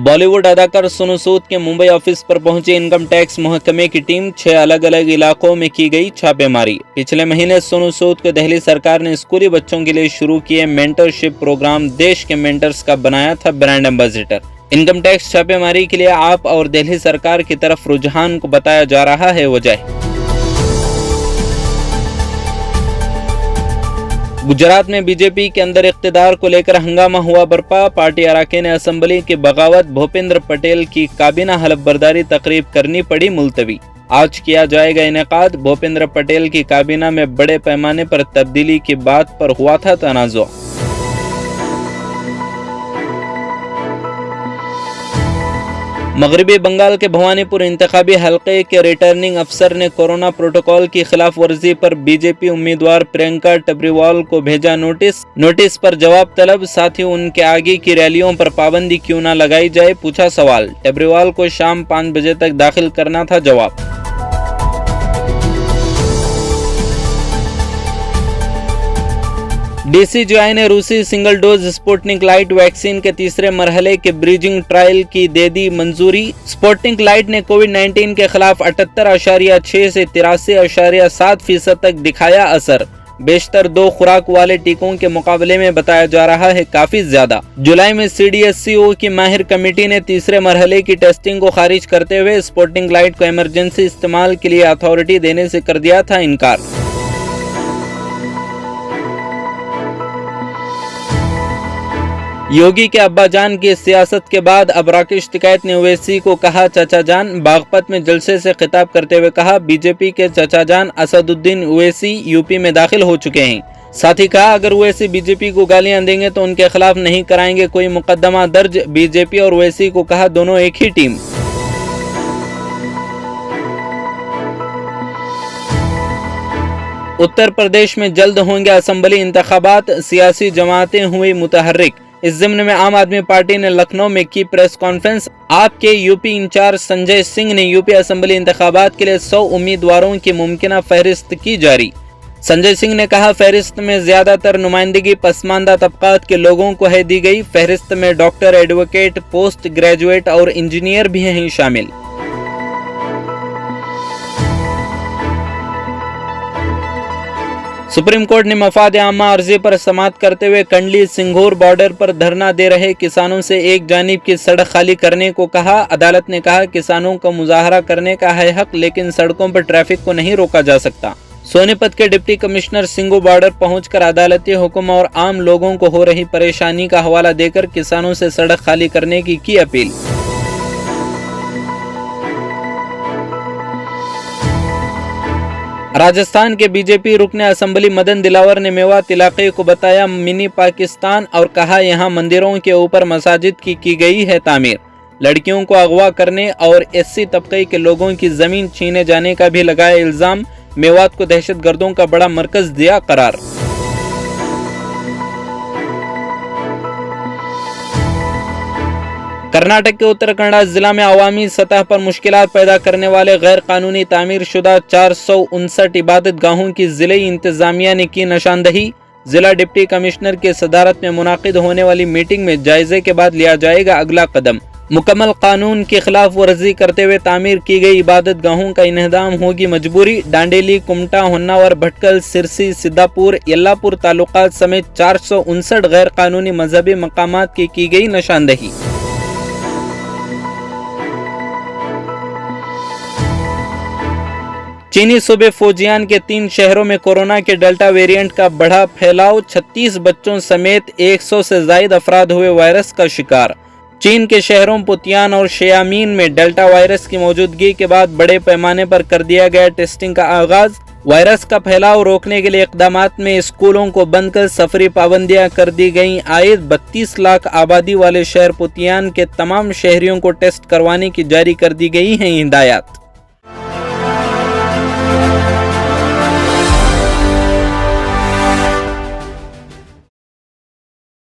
बॉलीवुड अदाकार सोनू सूद के मुंबई ऑफिस पर पहुंची इनकम टैक्स महकमे की टीम। 6 अलग अलग इलाकों में की गई छापेमारी। पिछले महीने सोनू सूद को दिल्ली सरकार ने स्कूली बच्चों के लिए शुरू किए मेंटरशिप प्रोग्राम देश के मेंटर्स का बनाया था ब्रांड एम्बेसडर। इनकम टैक्स छापेमारी के लिए आप और दिल्ली सरकार की तरफ रुझान को बताया जा रहा है वजह। गुजरात में बीजेपी के अंदर इख्तिदार को लेकर हंगामा हुआ बर्पा। पार्टी अरकान असेंबली की बगावत, भूपेंद्र पटेल की काबीना हलफबरदारी तकरीब करनी पड़ी मुलतवी। आज किया जाएगा इनेकाद। भूपेंद्र पटेल की काबीना में बड़े पैमाने पर तब्दीली की बात पर हुआ था तनाज़ुअ। मगरबी बंगाल के भवानीपुर इंतखाबी हलके के रिटर्निंग अफसर ने कोरोना प्रोटोकॉल की खिलाफ वर्जी पर बीजेपी उम्मीदवार प्रियंका टब्रीवाल को भेजा नोटिस पर जवाब तलब। साथ ही उनके आगे की रैलियों पर पाबंदी क्यों न लगाई जाए, पूछा सवाल। टब्रीवाल को शाम 5 बजे तक दाखिल करना था जवाब। DCGI ने रूसी single dose Sputnik light vaccine के तीसरे मरहले के ब्रिजिंग ट्रायल की दे दी मंजूरी। स्पुतनिक लाइट ने कोविड-19 के खिलाफ 78.6 से 83.7% तक दिखाया असर। बेशतर 2 खुराक वाले टीकों के मुकाबले में बताया जा रहा है काफी ज्यादा। जुलाई में CDSCO की माहिर कमेटी ने तीसरे मरहले की टेस्टिंग को खारिज करते हुए स्पुतनिक लाइट को इमरजेंसी इस्तेमाल के लिए अथॉरिटी देने से कर दिया था इनकार। योगी के अब्बाजान की सियासत के बाद अब राकेश टिकैत ने ओवैसी को कहा चाचा जान। बागपत में जलसे से खिताब करते हुए कहा बीजेपी के चाचा जान असदुद्दीन ओवैसी यूपी में दाखिल हो चुके हैं। साथ ही कहा अगर ओवैसी बीजेपी को गालियां देंगे तो उनके खिलाफ नहीं कराएंगे कोई मुकदमा दर्ज। बीजेपी और ओवैसी को कहा दोनों एक ही टीम। उत्तर प्रदेश में जल्द होंगे असेंबली इंतखाबात, सियासी जमातें हुई मुतहर्रिक। इस ज़िम्न में आम आदमी पार्टी ने लखनऊ में की प्रेस कॉन्फ्रेंस। आप के यूपी इंचार्ज संजय सिंह ने यूपी असेंबली इंतखाबात के लिए 100 उम्मीदवारों की मुमकिना फहरिस्त की जारी। संजय सिंह ने कहा फहरिस्त में ज्यादातर नुमाइंदगी पसमानदा तबकात के लोगों को है दी गई। फहरिस्त में डॉक्टर, एडवोकेट, पोस्ट ग्रेजुएट और इंजीनियर भी हैं शामिल। सुप्रीम कोर्ट ने मफाद आमा अर्जी पर समाअत करते हुए कंडली सिंघोर बॉर्डर पर धरना दे रहे किसानों से एक जानिब की सड़क खाली करने को कहा। अदालत ने कहा किसानों को मुजाहरा करने का है हक, लेकिन सड़कों पर ट्रैफिक को नहीं रोका जा सकता। सोनीपत के डिप्टी कमिश्नर सिंघू बॉर्डर पहुंचकर अदालती हुक्म और आम लोगों को हो रही परेशानी का हवाला देकर किसानों से सड़क खाली करने की अपील। राजस्थान के बीजेपी रुकन असेंबली मदन दिलावर ने मेवात इलाके को बताया मिनी पाकिस्तान और कहा यहां मंदिरों के ऊपर मसाजिद की गई है तामीर। लड़कियों को अगवा करने और SC तबके के लोगों की जमीन छीने जाने का भी लगाया इल्जाम। मेवात को दहशतगर्दों का बड़ा मरकज दिया करार। कर्नाटक के उत्तर कन्नड़ा जिला में अवामी सतह पर मुश्किलात पैदा करने वाले गैर कानूनी तामीर शुदा 459 इबादत गाहों की जिले इंतजामिया ने की निशानदही। जिला डिप्टी कमिश्नर की सदारत में मुनाकिद होने वाली मीटिंग में जायजे के बाद लिया जाएगा अगला कदम। मुकम्मल कानून की खिलाफ वर्जी करते हुए तामीर की गई इबादत गाहों का इन्हदाम होगी मजबूरी। डांडेली, कुमटा, होन्नावर, भटकल, सिरसी, सिद्धापुर, यल्लापुर तालुकात समेत 459 गैर कानूनी मजहबी मकामात की गई निशानदही। चीनी सूबे फुजियान के 3 शहरों में कोरोना के डेल्टा वेरिएंट का बढ़ा फैलाव। 36 बच्चों समेत 100 से ज्यादा अफराद हुए वायरस का शिकार। चीन के शहरों पुतियान और शियामीन में डेल्टा वायरस की मौजूदगी के बाद बड़े पैमाने पर कर दिया गया टेस्टिंग का आगाज। वायरस का फैलाव रोकने के लिए इक़दामात में स्कूलों को बंद कर सफरी पाबंदियां कर दी गईं आयद। 32 लाख आबादी वाले शहर पुतियान के तमाम शहरियों को टेस्ट करवाने की जारी कर दी गई हैं हिदायत।